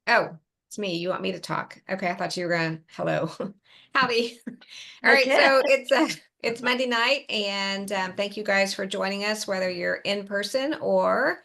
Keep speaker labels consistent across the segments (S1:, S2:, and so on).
S1: Oh, it's me. You want me to talk? Okay, I thought you were going, hello. Howdy. All right,
S2: Okay.
S1: so it's Monday night, and thank you guys for joining us, whether you're in person or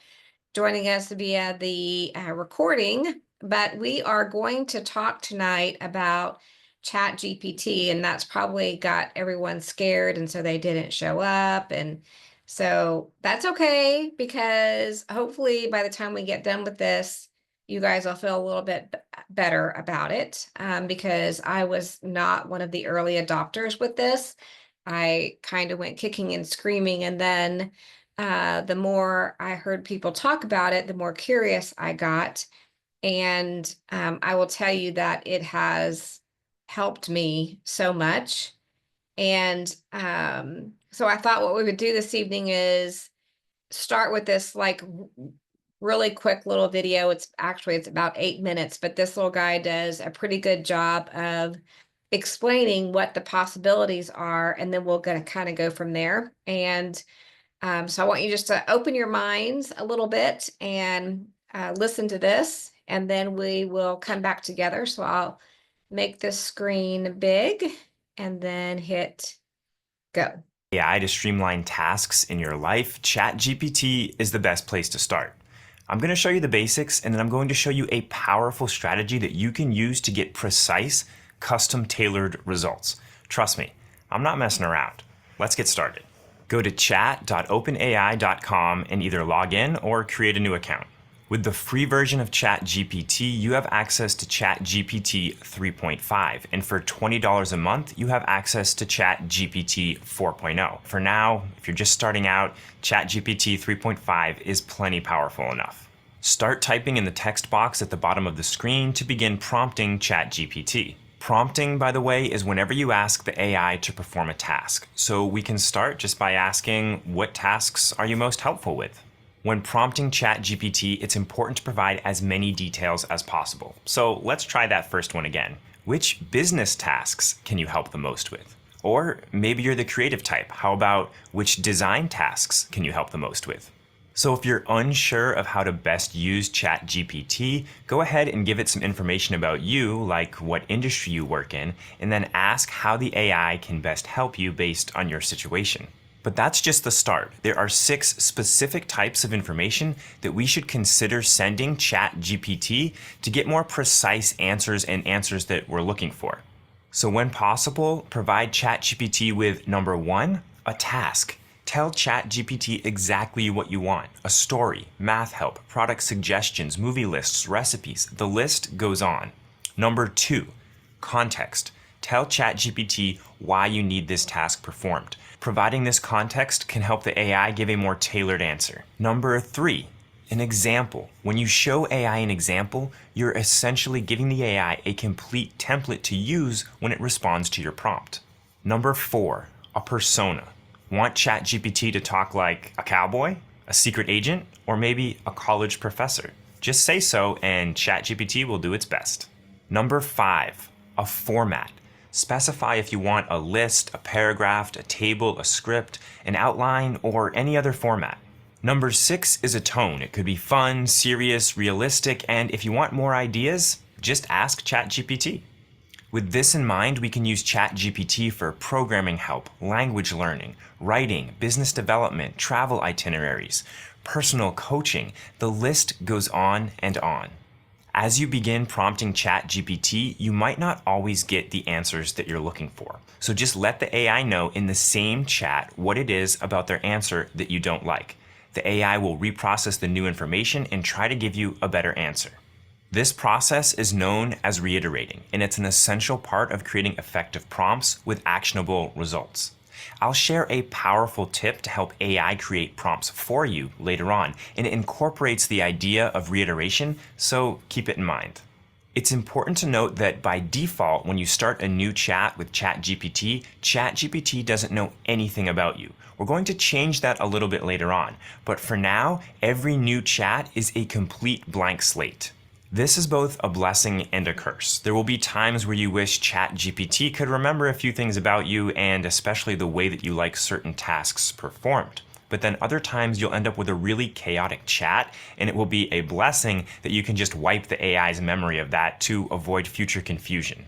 S1: joining us via the recording. But we are going to talk tonight about Chat GPT, and that's probably got everyone scared, and so they didn't show up. And so that's okay because hopefully by the time we get done with this, you guys will feel a little bit better about it, because I was not one of the early adopters with this. I kind of went kicking and screaming, and then the more I heard people talk about it, the more curious I got. And I will tell you that it has helped me so much. And so I thought what we would do this evening is start with this like really quick little video. It's about 8 minutes, but this little guy does a pretty good job of explaining what the possibilities are, and then we're going to kind of go from there. And so I want you just to open your minds a little bit and listen to this, and then we will come back together. So I'll make this screen big and then hit go.
S3: AI to streamline tasks in your life, ChatGPT is the best place to start. I'm going to show you the basics, and then I'm going to show you a powerful strategy that you can use to get precise, custom-tailored results. Trust me, I'm not messing around. Let's get started. Go to chat.openai.com and either log in or create a new account. With the free version of ChatGPT, you have access to ChatGPT 3.5, and for $20 a month, you have access to ChatGPT 4.0. For now, if you're just starting out, ChatGPT 3.5 is plenty powerful enough. Start typing in the text box at the bottom of the screen to begin prompting ChatGPT. Prompting, by the way, is whenever you ask the AI to perform a task. So we can start just by asking, what tasks are you most helpful with? When prompting ChatGPT, it's important to provide as many details as possible. So let's try that first one again. Which business tasks can you help the most with? Or maybe you're the creative type. How about which design tasks can you help the most with? So if you're unsure of how to best use ChatGPT, go ahead and give it some information about you, like what industry you work in, and then ask how the AI can best help you based on your situation. But that's just the start. There are 6 specific types of information that we should consider sending ChatGPT to get more precise answers and answers that we're looking for. So when possible, provide ChatGPT with number 1, a task. Tell ChatGPT exactly what you want. A story, math help, product suggestions, movie lists, recipes. The list goes on. Number 2, context. Tell ChatGPT why you need this task performed. Providing this context can help the AI give a more tailored answer. Number 3, an example. When you show AI an example, you're essentially giving the AI a complete template to use when it responds to your prompt. Number 4, a persona. Want ChatGPT to talk like a cowboy, a secret agent, or maybe a college professor? Just say so and ChatGPT will do its best. Number 5, a format. Specify if you want a list, a paragraph, a table, a script, an outline, or any other format. Number 6 is a tone. It could be fun, serious, realistic, and if you want more ideas, just ask ChatGPT. With this in mind, we can use ChatGPT for programming help, language learning, writing, business development, travel itineraries, personal coaching. The list goes on and on. As you begin prompting ChatGPT, you might not always get the answers that you're looking for. So just let the AI know in the same chat what it is about their answer that you don't like. The AI will reprocess the new information and try to give you a better answer. This process is known as reiterating, and it's an essential part of creating effective prompts with actionable results. I'll share a powerful tip to help AI create prompts for you later on, and it incorporates the idea of reiteration, so keep it in mind. It's important to note that by default, when you start a new chat with ChatGPT, ChatGPT doesn't know anything about you. We're going to change that a little bit later on, but for now, every new chat is a complete blank slate. This is both a blessing and a curse. There will be times where you wish ChatGPT could remember a few things about you, and especially the way that you like certain tasks performed. but then other times you'll end up with a really chaotic chat, and it will be a blessing that you can just wipe the AI's memory of that to avoid future confusion.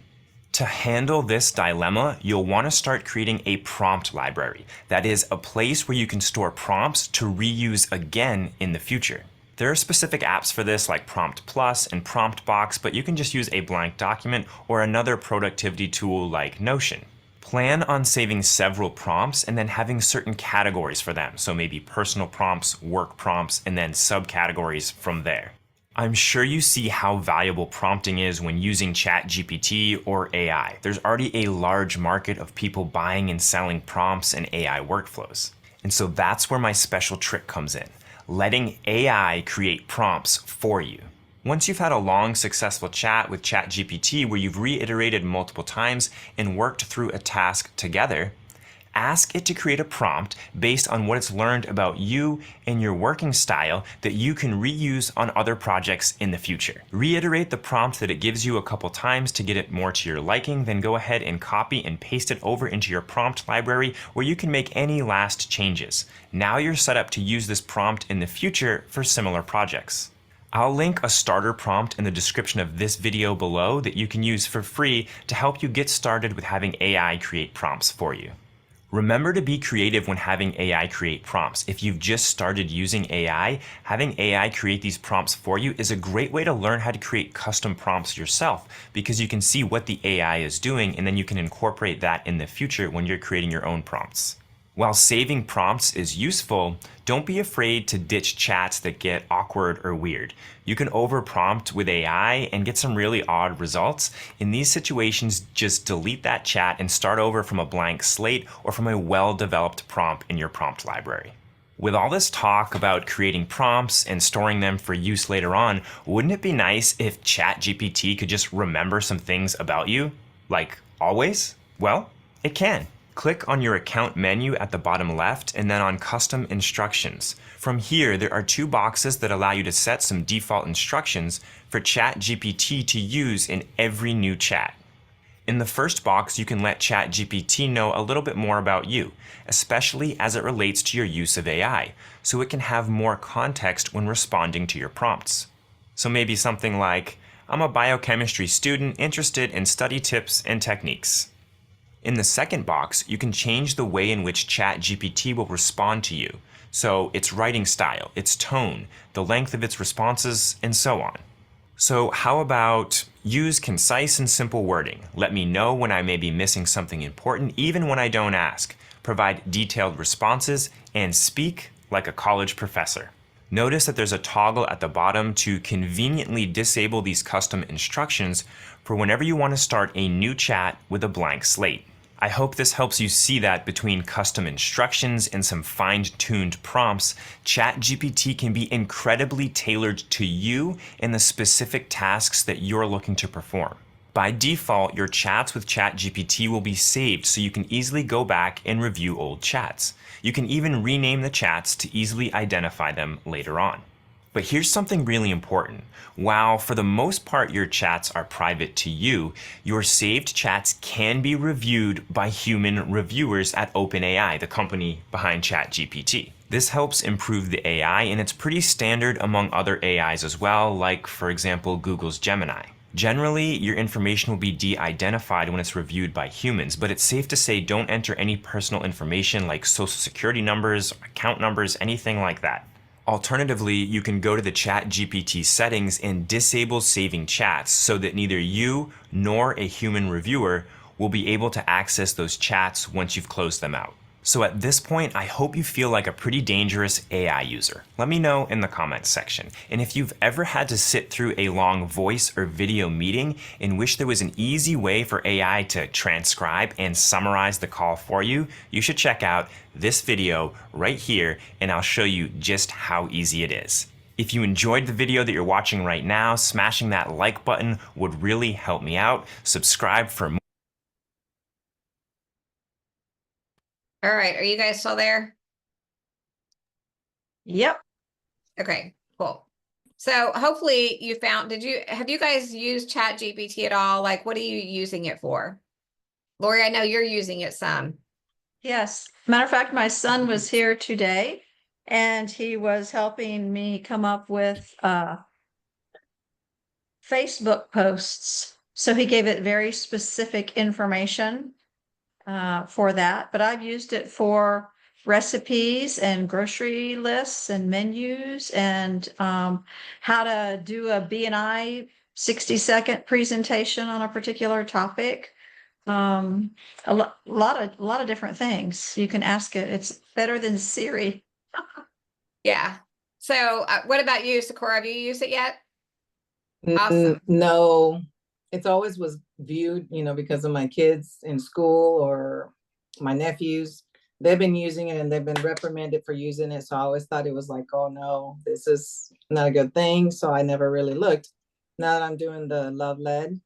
S3: To handle this dilemma, you'll want to start creating a prompt library. That is a place where you can store prompts to reuse again in the future. There are specific apps for this like Prompt Plus and Prompt Box, but you can just use a blank document or another productivity tool like Notion. Plan on saving several prompts and then having certain categories for them. So maybe personal prompts, work prompts, and then subcategories from there. I'm sure you see how valuable prompting is when using ChatGPT or AI. There's already a large market of people buying and selling prompts and AI workflows. And so that's where my special trick comes in, letting AI create prompts for you. Once you've had a long, successful chat with ChatGPT where you've reiterated multiple times and worked through a task together, ask it to create a prompt based on what it's learned about you and your working style that you can reuse on other projects in the future. Reiterate the prompt that it gives you a couple times to get it more to your liking, then go ahead and copy and paste it over into your prompt library where you can make any last changes. Now you're set up to use this prompt in the future for similar projects. I'll link a starter prompt in the description of this video below that you can use for free to help you get started with having AI create prompts for you. Remember to be creative when having AI create prompts. If you've just started using AI, having AI create these prompts for you is a great way to learn how to create custom prompts yourself because you can see what the AI is doing and then you can incorporate that in the future when you're creating your own prompts. While saving prompts is useful, don't be afraid to ditch chats that get awkward or weird. You can overprompt with AI and get some really odd results. In these situations, just delete that chat and start over from a blank slate or from a well-developed prompt in your prompt library. With all this talk about creating prompts and storing them for use later on, wouldn't it be nice if ChatGPT could just remember some things about you? Like always? Well, it can. Click on your account menu at the bottom left and then on custom instructions. From here, there are two boxes that allow you to set some default instructions for ChatGPT to use in every new chat. In the first box, you can let ChatGPT know a little bit more about you, especially as it relates to your use of AI, so it can have more context when responding to your prompts. So maybe something like, I'm a biochemistry student interested in study tips and techniques. In the second box, you can change the way in which ChatGPT will respond to you. So its writing style, its tone, the length of its responses, and so on. So how about use concise and simple wording? Let me know when I may be missing something important, even when I don't ask. Provide detailed responses and speak like a college professor. Notice that there's a toggle at the bottom to conveniently disable these custom instructions for whenever you want to start a new chat with a blank slate. I hope this helps you see that between custom instructions and some fine-tuned prompts, ChatGPT can be incredibly tailored to you and the specific tasks that you're looking to perform. By default, your chats with ChatGPT will be saved so you can easily go back and review old chats. You can even rename the chats to easily identify them later on. But here's something really important. While for the most part your chats are private to you, your saved chats can be reviewed by human reviewers at OpenAI, the company behind ChatGPT. This helps improve the AI, and it's pretty standard among other AIs as well, like for example Google's Gemini. Generally, your information will be de-identified when it's reviewed by humans, but it's safe to say don't enter any personal information like social security numbers, account numbers, anything like that. Alternatively, you can go to the ChatGPT settings and disable saving chats so that neither you nor a human reviewer will be able to access those chats once you've closed them out. So at this point, I hope you feel like a pretty dangerous AI user. Let me know in the comments section. And if you've ever had to sit through a long voice or video meeting and wish there was an easy way for AI to transcribe and summarize the call for you, you should check out this video right here, and I'll show you just how easy it is. If you enjoyed the video that you're watching right now, smashing that like button would really help me out. Subscribe for more.
S1: All right, are you guys still there?
S2: Yep.
S1: Okay, cool. So hopefully you found, have you guys used ChatGPT at all? Like, what are you using it for? Lori, I know you're using it some.
S2: Yes. Matter of fact, my son was here today and he was helping me come up with Facebook posts. So he gave it very specific information for that, but I've used it for recipes and grocery lists and menus and how to do a B&I 60-second presentation on a particular topic. A lot of different things you can ask it. It's better than Siri.
S1: Yeah. So what about you, Sakura? Have you used it yet? Awesome.
S4: No, it's always was viewed, because of my kids in school or my nephews. They've been using it and they've been reprimanded for using it. So I always thought it was like, oh no, this is not a good thing. So I never really looked. Now that I'm doing the Love Lead,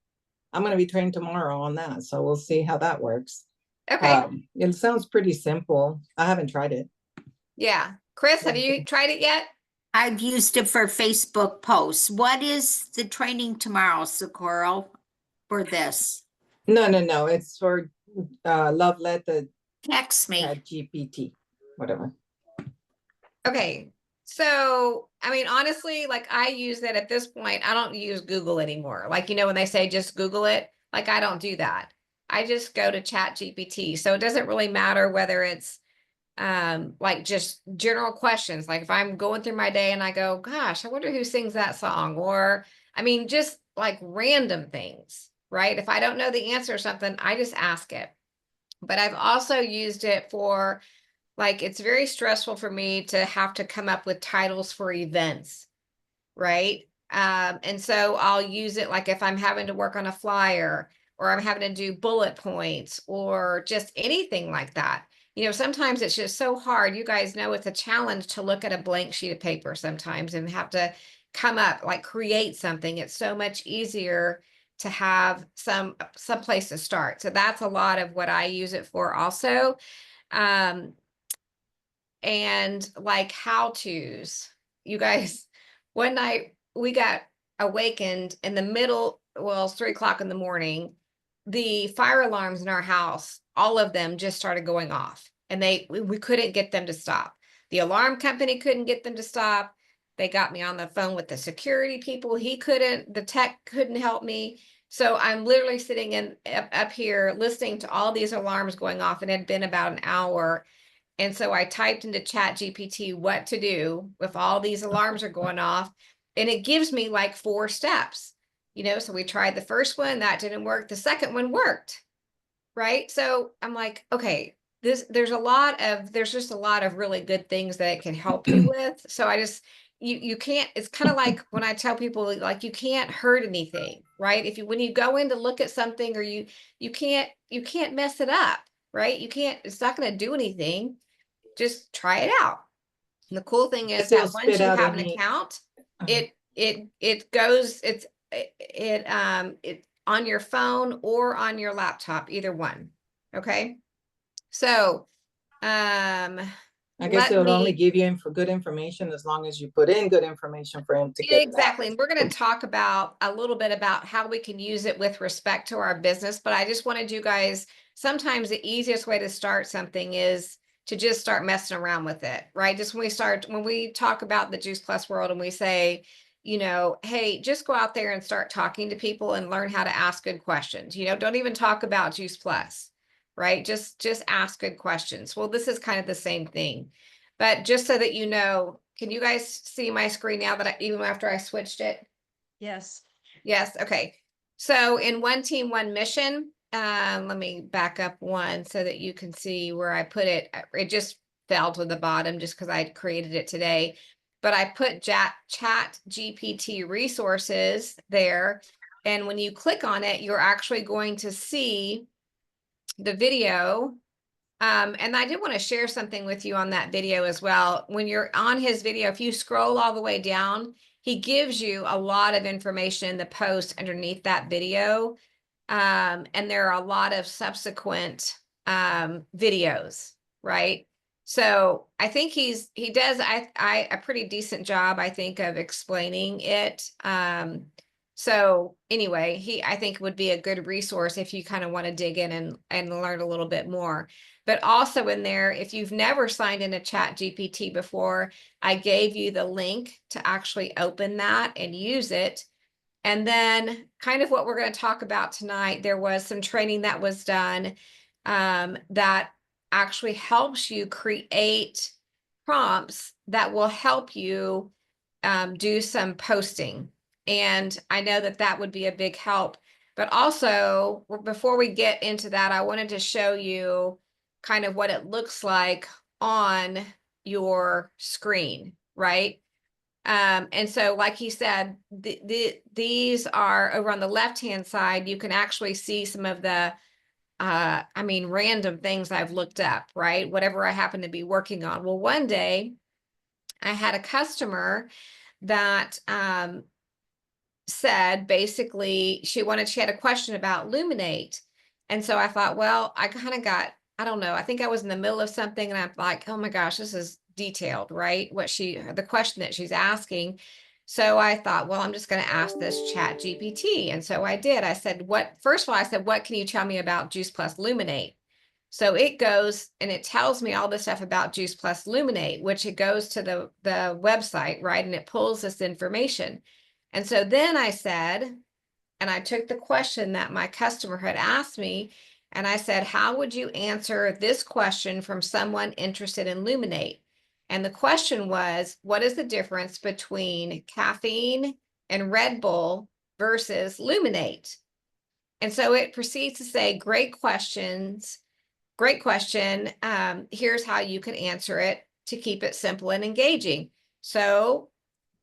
S4: I'm going to be trained tomorrow on that. So we'll see how that works.
S1: Okay.
S4: It sounds pretty simple. I haven't tried it.
S1: Yeah. Chris, have you tried it yet?
S5: I've used it for Facebook posts. What is the training tomorrow, Socorro, for this?
S4: No. It's for Love Lead, the
S5: Text me.
S4: ChatGPT, whatever.
S1: Okay. So, I mean, honestly, like I use that at this point. I don't use Google anymore. Like, when they say just Google it, like I don't do that. I just go to ChatGPT. So it doesn't really matter whether it's like just general questions. Like if I'm going through my day and I go, gosh, I wonder who sings that song, or I mean, just like random things, right? If I don't know the answer or something, I just ask it. But I've also used it for, like, it's very stressful for me to have to come up with titles for events, right? And so I'll use it like if I'm having to work on a flyer or I'm having to do bullet points or just anything like that. Sometimes it's just so hard. You guys know it's a challenge to look at a blank sheet of paper sometimes and have to come up, like create something. It's so much easier to have some place to start. So that's a lot of what I use it for also. And like how-tos. You guys, one night we got awakened in the middle, well, it's 3 o'clock in the morning. The fire alarms in our house, all of them just started going off, and we couldn't get them to stop. The alarm company couldn't get them to stop. They got me on the phone with the security people. The tech couldn't help me. So I'm literally sitting up here listening to all these alarms going off, and it had been about an hour. And so I typed into ChatGPT what to do if all these alarms are going off, and it gives me like 4 steps. So we tried the first one, that didn't work. The second one worked, right? So I'm like, okay, there's just a lot of really good things that it can help you with. So you can't, it's kind of like when I tell people, like, you can't hurt anything, right? When you go in to look at something, or you can't mess it up, right? It's not going to do anything. Just try it out. And the cool thing is
S4: Still
S1: that once
S4: spit
S1: you
S4: out
S1: have an
S4: any-
S1: account, it goes, it on your phone or on your laptop, either one. Okay. So,
S4: I guess it would only give you good information as long as you put in good information for him to get it out.
S1: Exactly. And we're going to talk about a little bit about how we can use it with respect to our business. But I just wanted you guys, sometimes the easiest way to start something is to just start messing around with it, right? Just when we talk about the Juice Plus world and we say, hey, just go out there and start talking to people and learn how to ask good questions. Don't even talk about Juice Plus, right? Just ask good questions. Well, this is kind of the same thing. But just so that you know, can you guys see my screen now even after I switched it?
S2: Yes.
S1: Yes. Okay. So in One Team, One Mission, let me back up one so that you can see where I put it. It just fell to the bottom just because I created it today. But I put Chat GPT resources there. And when you click on it, you're actually going to see the video. And I did want to share something with you on that video as well. When you're on his video, if you scroll all the way down, he gives you a lot of information in the post underneath that video. And there are a lot of subsequent videos, right? So I think he does a pretty decent job, I think, of explaining it. So anyway, I think would be a good resource if you kind of want to dig in and learn a little bit more. But also in there, if you've never signed into ChatGPT before, I gave you the link to actually open that and use it. And then kind of what we're going to talk about tonight, there was some training that was done that actually helps you create prompts that will help you do some posting. And I know that that would be a big help. But also, before we get into that, I wanted to show you kind of what it looks like on your screen, right? And so, like he said, these are over on the left-hand side. You can actually see some of the, I mean, random things I've looked up, right? Whatever I happen to be working on. Well, one day I had a customer that said basically she had a question about Luminate. And so I thought, well, I kind of got, I don't know, I think I was in the middle of something and I'm like, oh my gosh, this is detailed, right? The question that she's asking. So I thought, well, I'm just going to ask this ChatGPT. And so I did. I said, first of all, I said, what can you tell me about Juice Plus Luminate? So it goes and it tells me all this stuff about Juice Plus Luminate, which it goes to the website, right? And it pulls this information. And so then I said, and I took the question that my customer had asked me, and I said, how would you answer this question from someone interested in Luminate? And the question was, what is the difference between caffeine and Red Bull versus Luminate? And so it proceeds to say, great questions. Great question. Here's how you can answer it to keep it simple and engaging. So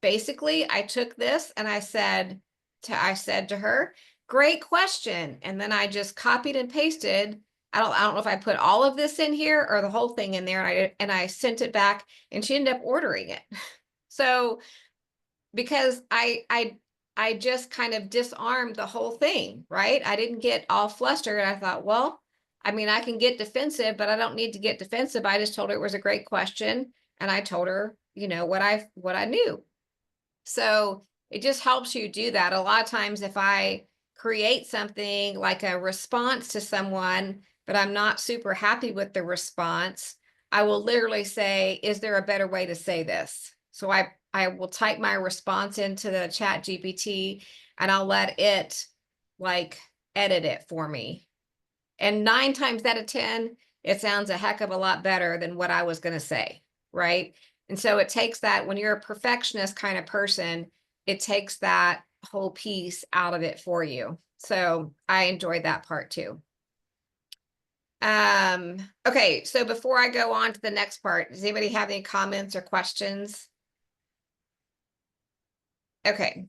S1: basically, I took this and I said to her, great question. And then I just copied and pasted. I don't know if I put all of this in here or the whole thing in there, and I sent it back and she ended up ordering it. So because I just kind of disarmed the whole thing, right? I didn't get all flustered. I thought, well, I mean, I can get defensive, but I don't need to get defensive. I just told her it was a great question. And I told her, what I knew. So it just helps you do that. A lot of times if I create something like a response to someone, but I'm not super happy with the response, I will literally say, is there a better way to say this? So I will type my response into the ChatGPT and I'll let it like edit it for me. And 9 times out of 10, it sounds a heck of a lot better than what I was going to say, right? And so it takes that, when you're a perfectionist kind of person, it takes that whole piece out of it for you. So I enjoyed that part too. Okay, so before I go on to the next part, does anybody have any comments or questions? Okay,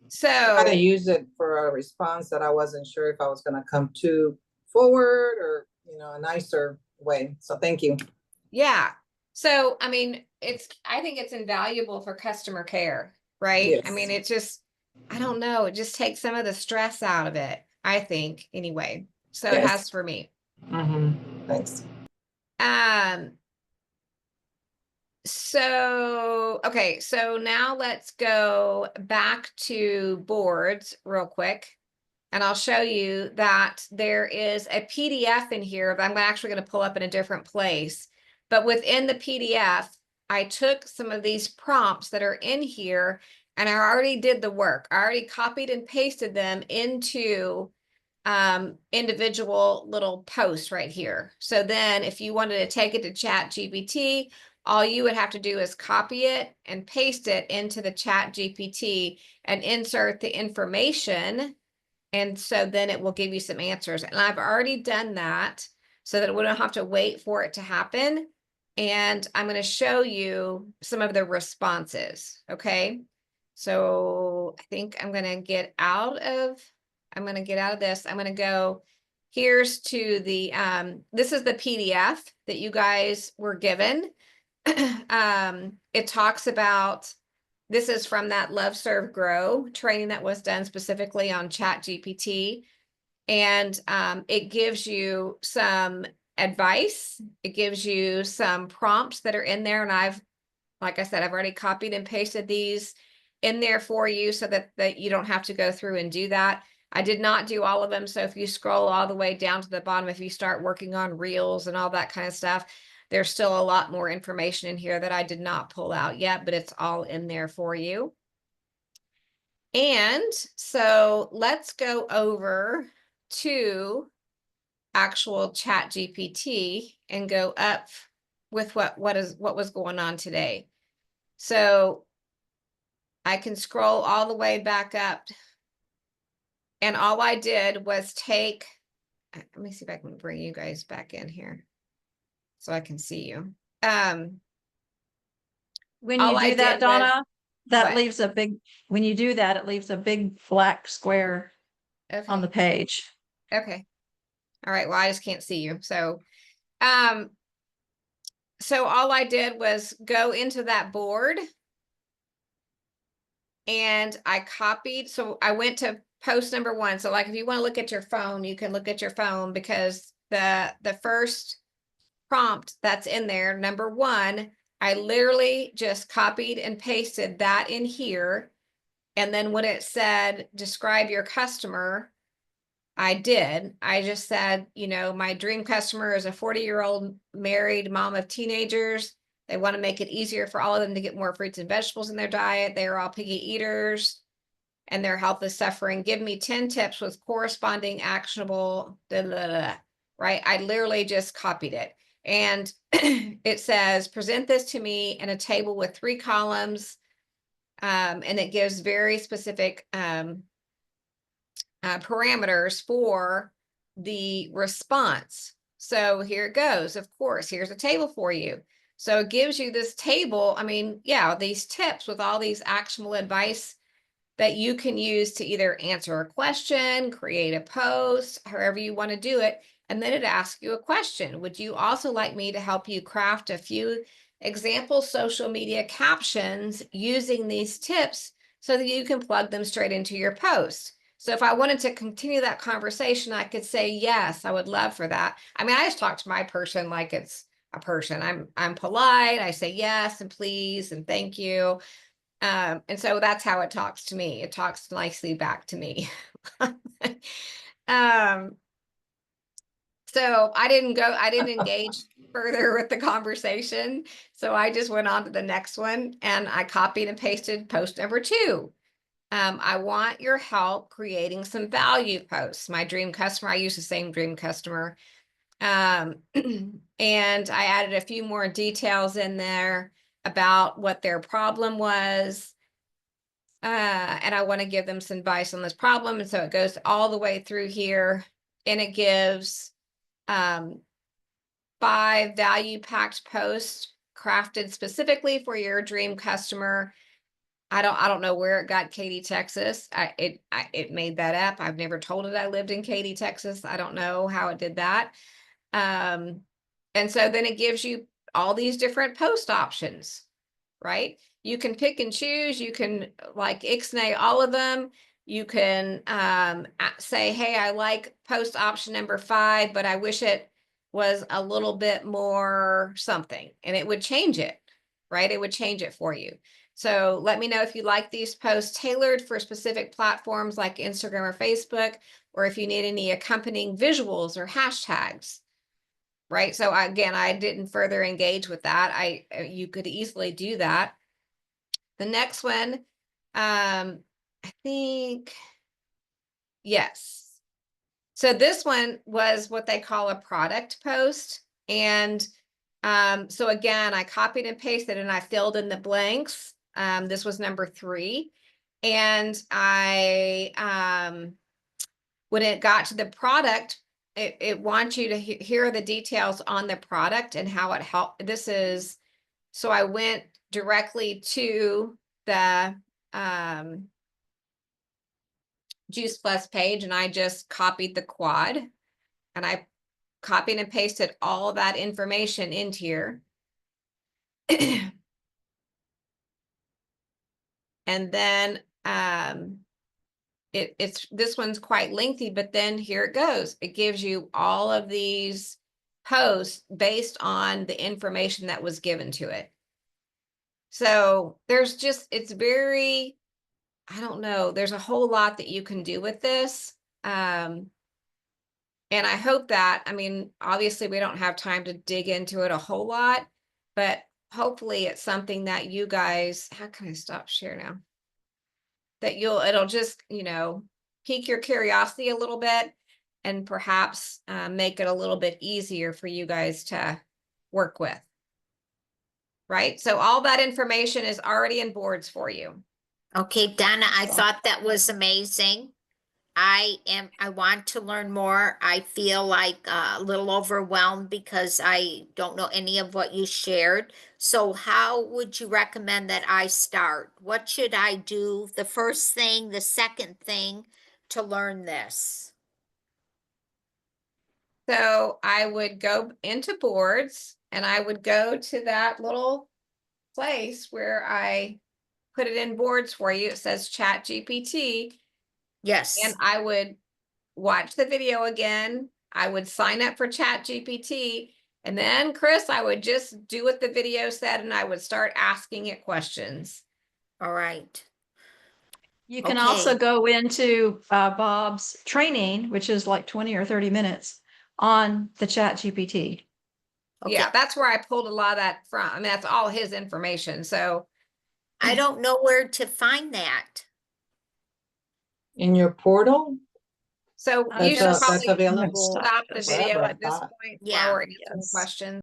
S1: so
S4: I to use it for a response that I wasn't sure if I was going to come to forward or, a nicer way. So thank you.
S1: yeah. So, I mean, I think it's invaluable for customer care, right?
S4: Yes.
S1: I mean, I don't know, it just takes some of the stress out of it, I think, anyway. So It
S4: Yes.
S1: has for me.
S4: Thanks.
S1: So, okay, so now let's go back to boards real quick. And I'll show you that there is a PDF in here that I'm actually going to pull up in a different place. But within the PDF, I took some of these prompts that are in here and I already did the work. I already copied and pasted them into individual little posts right here. So then if you wanted to take it to ChatGPT, all you would have to do is copy it and paste it into the ChatGPT and insert the information. And so then it will give you some answers. And I've already done that so that we don't have to wait for it to happen. And I'm going to show you some of the responses. Okay. So I think I'm going to get out of this. I'm going to go, here's to the, this is the PDF that you guys were given. It talks about, this is from that Love, Serve, Grow training that was done specifically on ChatGPT. And it gives you some advice. It gives you some prompts that are in there. And like I said, I've already copied and pasted these in there for you so that you don't have to go through and do that. I did not do all of them. So if you scroll all the way down to the bottom, if you start working on reels and all that kind of stuff, there's still a lot more information in here that I did not pull out yet, but it's all in there for you. And so let's go over to actual ChatGPT and go up with what was going on today. So I can scroll all the way back up, and all I did was take, let me see if I can bring you guys back in here so I can see you.
S2: When
S1: All
S2: you
S1: I
S2: do that,
S1: did was-
S2: Donna, that
S1: what?
S2: leaves a big, when you do that, it leaves a big black square on the
S1: Okay.
S2: page.
S1: Okay. All right. Well, I just can't see you. So all I did was go into that board and I copied. So I went to post number 1. So like if you want to look at your phone, you can look at your phone, because the first prompt that's in there, number 1, I literally just copied and pasted that in here. And then when it said, describe your customer, I did. I just said, my dream customer is a 40-year-old married mom of teenagers. They want to make it easier for all of them to get more fruits and vegetables in their diet. They are all picky eaters and their health is suffering. Give me 10 tips with corresponding actionable, right? I literally just copied it. And it says, present this to me in a table with 3 columns. And it gives very specific parameters for the response. So here it goes. Of course, here's a table for you. So it gives you this table. I mean, yeah, these tips with all these actionable advice that you can use to either answer a question, create a post, however you want to do it. And then it asks you a question. Would you also like me to help you craft a few example social media captions using these tips so that you can plug them straight into your post? So if I wanted to continue that conversation, I could say, yes, I would love for that. I mean, I just talk to my person like it's a person. I'm polite. I say yes and please and thank you. And so that's how it talks to me. It talks nicely back to me. So I didn't engage further with the conversation. So I just went on to the next one and I copied and pasted post number 2. I want your help creating some value posts. My dream customer, I use the same dream customer. And I added a few more details in there about what their problem was. And I want to give them some advice on this problem. And so it goes all the way through here and it gives 5 value packed posts crafted specifically for your dream customer. I don't know where it got Katy, Texas. It made that up. I've never told it I lived in Katy, Texas. I don't know how it did that. And so then it gives you all these different post options, right? You can pick and choose. You can like ixnay all of them. You can say, hey, I like post option number 5, but I wish it was a little bit more something, and it would change it, right? It would change it for you. So let me know if you like these posts tailored for specific platforms like Instagram or Facebook, or if you need any accompanying visuals or hashtags, right? So again, I didn't further engage with that. You could easily do that. The next one, I think, yes. So this one was what they call a product post. And so again, I copied and pasted and I filled in the blanks. This was number 3. And when it got to the product, it wants you to hear the details on the product and how it helped. So I went directly to the Juice Plus page and I just copied the quad and I copied and pasted all that information into here. And then this one's quite lengthy, but then here it goes. It gives you all of these posts based on the information that was given to it. So it's very, I don't know, there's a whole lot that you can do with this. And I hope that, I mean, obviously we don't have time to dig into it a whole lot, but hopefully it's something that you guys, how can I stop share now? That it'll just, pique your curiosity a little bit and perhaps make it a little bit easier for you guys to work with. Right? So all that information is already in boards for you.
S5: Okay, Donna, I
S2: So-
S5: thought that was amazing. I want to learn more. I feel like a little overwhelmed because I don't know any of what you shared. So how would you recommend that I start? What should I do? The first thing, the second thing to learn this?
S1: So I would go into boards and I would go to that little place where I put it in boards for you. It says Chat GPT.
S5: Yes.
S1: And I would watch the video again. I would sign up for Chat GPT. And then, Chris, I would just do what the video said and I would start asking it questions.
S5: All right.
S2: You can also
S5: Okay.
S2: go into Bob's training, which is like 20 or 30 minutes on the Chat GPT.
S5: Okay.
S1: Yeah, that's where I pulled a lot of that from. I mean, that's all his information. So
S5: I don't know where to find that.
S4: In your portal,
S1: you
S2: That's
S1: should
S2: a-
S4: that's
S1: probably
S4: available
S1: stop the
S4: forever,
S1: video
S4: I
S1: at this
S4: thought.
S1: point
S5: Yeah.
S1: while we're answering
S2: Yes.
S1: questions.